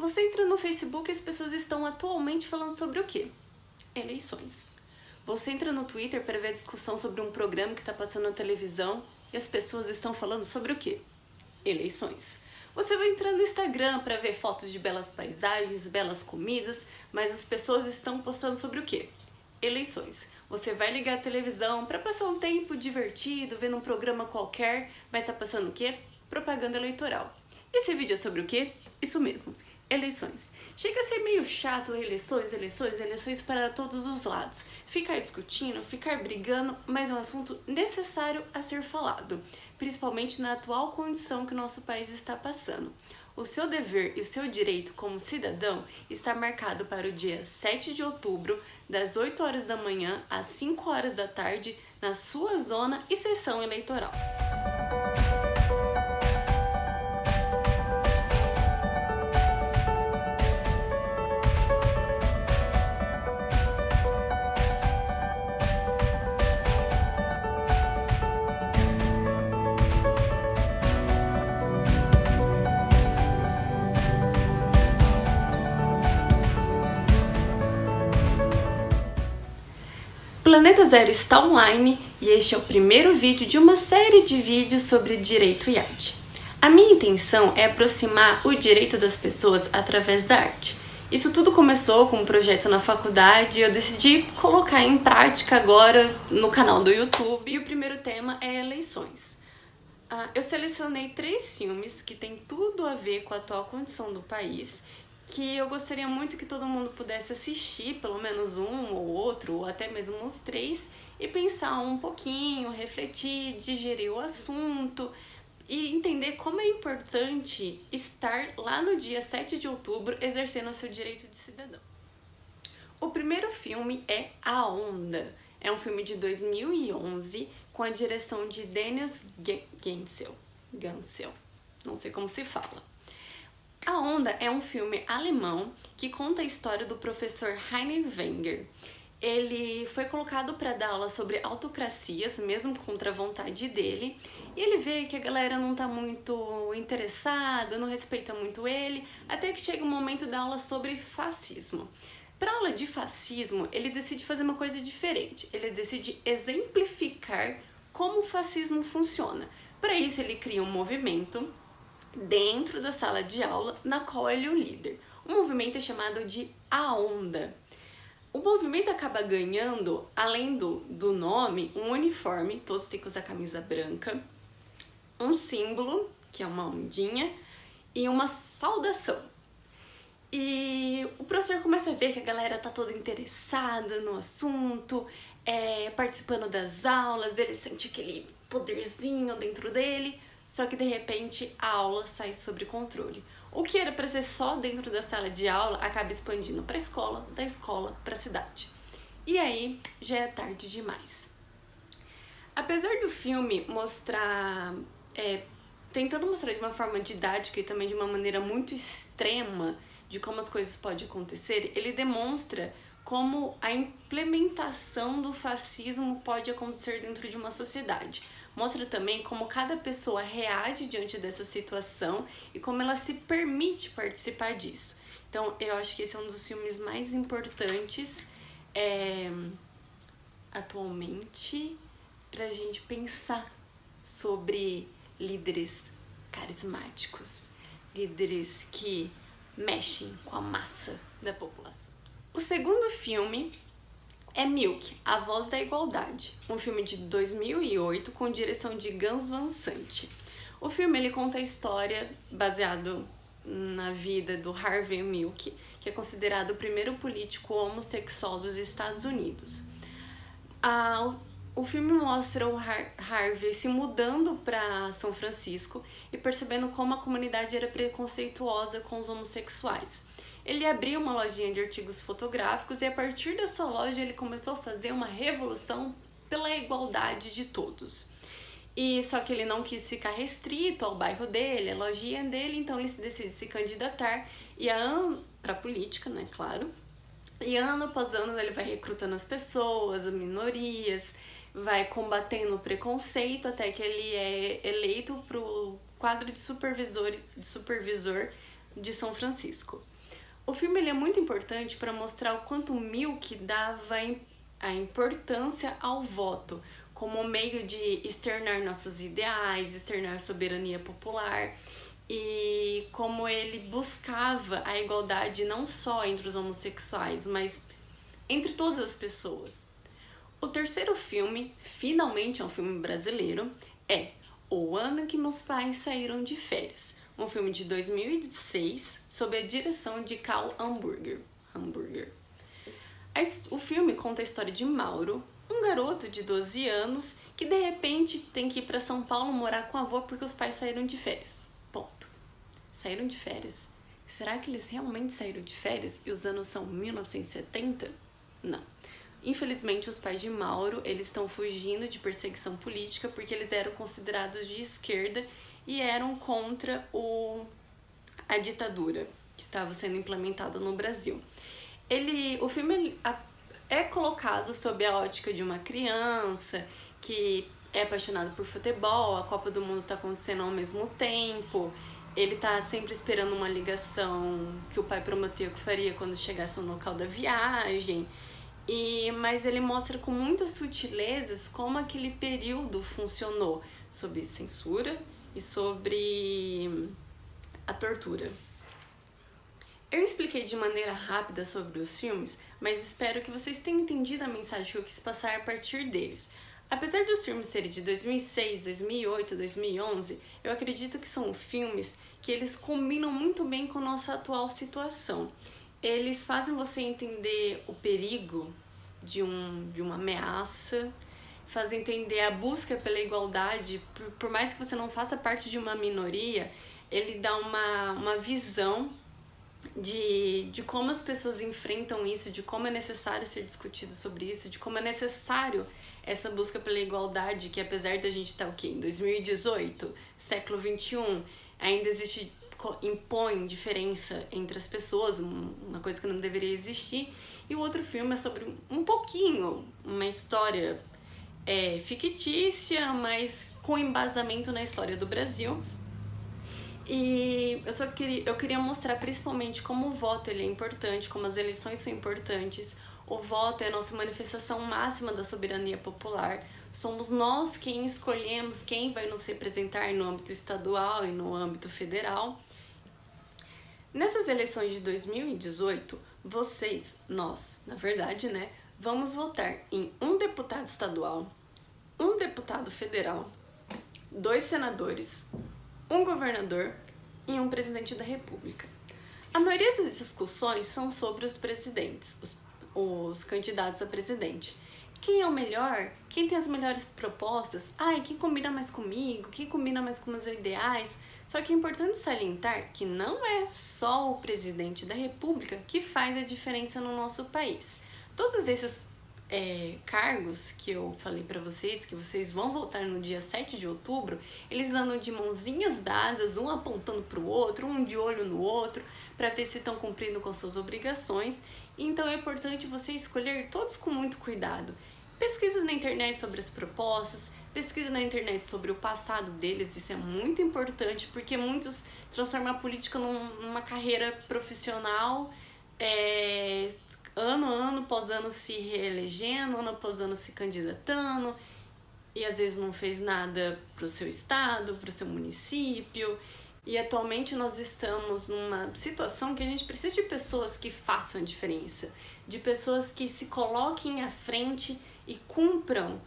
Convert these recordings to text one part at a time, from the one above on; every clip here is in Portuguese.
Você entra no Facebook e as pessoas estão atualmente falando sobre o quê? Eleições. Você entra no Twitter para ver a discussão sobre um programa que está passando na televisão e as pessoas estão falando sobre o quê? Eleições. Você vai entrar no Instagram para ver fotos de belas paisagens, belas comidas, mas as pessoas estão postando sobre o quê? Eleições. Você vai ligar a televisão para passar um tempo divertido, vendo um programa qualquer, mas está passando o quê? Propaganda eleitoral. Esse vídeo é sobre o quê? Isso mesmo, eleições. Chega a ser meio chato eleições para todos os lados. Ficar discutindo, ficar brigando, mas é um assunto necessário a ser falado, principalmente na atual condição que o nosso país está passando. O seu dever e o seu direito como cidadão está marcado para o dia 7 de outubro, das 8 horas da manhã às 5 horas da tarde, na sua zona e sessão eleitoral. Planeta Zero está online e este é o primeiro vídeo de uma série de vídeos sobre direito e arte. A minha intenção é aproximar o direito das pessoas através da arte. Isso tudo começou com um projeto na faculdade e eu decidi colocar em prática agora no canal do YouTube. E o primeiro tema é eleições. Eu selecionei 3 filmes que têm tudo a ver com a atual condição do país, que eu gostaria muito que todo mundo pudesse assistir, pelo menos um ou outro, ou até mesmo os 3, e pensar um pouquinho, refletir, digerir o assunto e entender como é importante estar lá no dia 7 de outubro exercendo o seu direito de cidadão. O primeiro filme é A Onda. É um filme de 2011 com a direção de Daniel Gansel. Não sei como se fala. A Onda é um filme alemão que conta a história do professor Heiner Wenger. Ele foi colocado para dar aula sobre autocracias, mesmo contra a vontade dele, e ele vê que a galera não está muito interessada, não respeita muito ele, até que chega o momento da aula sobre fascismo. Para a aula de fascismo, ele decide fazer uma coisa diferente. Ele decide exemplificar como o fascismo funciona. Para isso, ele cria um movimento dentro da sala de aula, na qual ele é o líder. O movimento é chamado de A Onda. O movimento acaba ganhando, além do nome, um uniforme, todos têm que usar camisa branca, um símbolo, que é uma ondinha, e uma saudação. E o professor começa a ver que a galera tá toda interessada no assunto, participando das aulas, ele sente aquele poderzinho dentro dele. Só que de repente a aula sai sob controle. O que era para ser só dentro da sala de aula acaba expandindo para a escola, da escola para a cidade. E aí já é tarde demais. Apesar do filme mostrar, tentando mostrar de uma forma didática e também de uma maneira muito extrema de como as coisas podem acontecer, ele demonstra como a implementação do fascismo pode acontecer dentro de uma sociedade. Mostra também como cada pessoa reage diante dessa situação e como ela se permite participar disso. Então, eu acho que esse é um dos filmes mais importantes atualmente pra gente pensar sobre líderes carismáticos, líderes que mexem com a massa da população. O segundo filme é Milk, A Voz da Igualdade, um filme de 2008 com direção de Gus Van Sant. O filme ele conta a história baseado na vida do Harvey Milk, que é considerado o primeiro político homossexual dos Estados Unidos. O filme mostra o Harvey se mudando para São Francisco e percebendo como a comunidade era preconceituosa com os homossexuais. Ele abriu uma lojinha de artigos fotográficos e a partir da sua loja ele começou a fazer uma revolução pela igualdade de todos. E só que ele não quis ficar restrito ao bairro dele, à lojinha dele, então ele decide se candidatar para a política, né, claro. E ano após ano ele vai recrutando as pessoas, as minorias, vai combatendo o preconceito até que ele é eleito para o quadro de supervisor de São Francisco. O filme ele é muito importante para mostrar o quanto Milk dava a importância ao voto como meio de externar nossos ideais, externar soberania popular, e como ele buscava a igualdade não só entre os homossexuais, mas entre todas as pessoas. O terceiro filme, finalmente é um filme brasileiro, é O Ano que Meus Pais Saíram de Férias, um filme de 2006 sob a direção de Karl Hamburger. O filme conta a história de Mauro, um garoto de 12 anos que de repente tem que ir para São Paulo morar com a avó porque os pais saíram de férias. Ponto. Saíram de férias? Será que eles realmente saíram de férias e os anos são 1970? Não. Infelizmente, os pais de Mauro, eles estão fugindo de perseguição política porque eles eram considerados de esquerda e eram contra a ditadura que estava sendo implementada no Brasil. O filme é colocado sob a ótica de uma criança que é apaixonada por futebol, a Copa do Mundo está acontecendo ao mesmo tempo, ele tá sempre esperando uma ligação que o pai prometeu que faria quando chegasse no local da viagem. Mas ele mostra com muitas sutilezas como aquele período funcionou sobre censura e sobre a tortura. Eu expliquei de maneira rápida sobre os filmes, mas espero que vocês tenham entendido a mensagem que eu quis passar a partir deles. Apesar dos filmes serem de 2006, 2008, 2011, eu acredito que são filmes que eles combinam muito bem com a nossa atual situação. Eles fazem você entender o perigo de uma ameaça, fazem entender a busca pela igualdade, por mais que você não faça parte de uma minoria, ele dá uma visão de como as pessoas enfrentam isso, de como é necessário ser discutido sobre isso, de como é necessário essa busca pela igualdade, que apesar da gente estar em 2018, século XXI, ainda impõe diferença entre as pessoas, uma coisa que não deveria existir. E o outro filme é sobre uma história fictícia, mas com embasamento na história do Brasil. E eu queria mostrar principalmente como o voto ele é importante, como as eleições são importantes. O voto é a nossa manifestação máxima da soberania popular. Somos nós quem escolhemos quem vai nos representar no âmbito estadual e no âmbito federal. Nessas eleições de 2018, nós, na verdade, vamos votar em um deputado estadual, um deputado federal, 2 senadores, um governador e um presidente da República. A maioria das discussões são sobre os presidentes, os candidatos a presidente. Quem é o melhor? Quem tem as melhores propostas? Quem combina mais comigo? Quem combina mais com meus ideais? Só que é importante salientar que não é só o presidente da República que faz a diferença no nosso país. Todos esses cargos que eu falei para vocês, que vocês vão votar no dia 7 de outubro, eles andam de mãozinhas dadas, um apontando para o outro, um de olho no outro, para ver se estão cumprindo com suas obrigações. Então é importante você escolher todos com muito cuidado. Pesquisa na internet sobre as propostas, pesquisa na internet sobre o passado deles, isso é muito importante, porque muitos transformam a política numa carreira profissional, ano após ano se reelegendo, ano após ano se candidatando, e às vezes não fez nada para o seu estado, para o seu município. E atualmente nós estamos numa situação que a gente precisa de pessoas que façam a diferença, de pessoas que se coloquem à frente e cumpram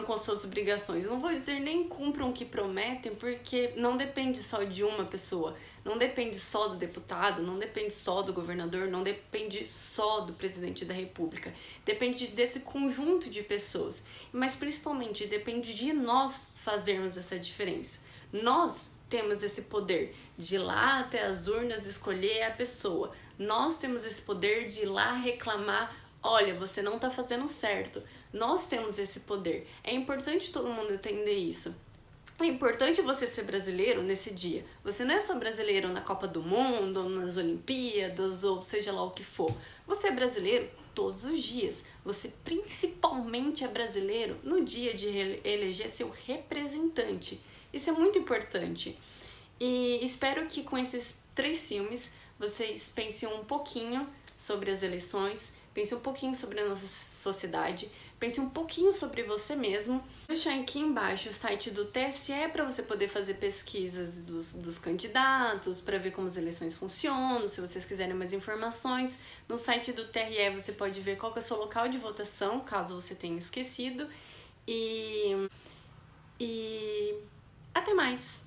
com suas obrigações. Eu não vou dizer nem cumpram o que prometem, porque não depende só de uma pessoa, não depende só do deputado, não depende só do governador, não depende só do presidente da República. Depende desse conjunto de pessoas, mas principalmente depende de nós fazermos essa diferença. Nós temos esse poder de ir lá até as urnas escolher a pessoa. Nós temos esse poder de ir lá reclamar: olha, você não está fazendo certo. Nós temos esse poder. É importante todo mundo entender isso. É importante você ser brasileiro nesse dia. Você não é só brasileiro na Copa do Mundo, ou nas Olimpíadas, ou seja lá o que for. Você é brasileiro todos os dias. Você principalmente é brasileiro no dia de eleger seu representante. Isso é muito importante. E espero que com esses 3 filmes vocês pensem um pouquinho sobre as eleições, pensem um pouquinho sobre a nossa sociedade, pensem um pouquinho sobre você mesmo. Vou deixar aqui embaixo o site do TSE para você poder fazer pesquisas dos candidatos, para ver como as eleições funcionam, se vocês quiserem mais informações. No site do TRE você pode ver qual que é o seu local de votação, caso você tenha esquecido. E até mais!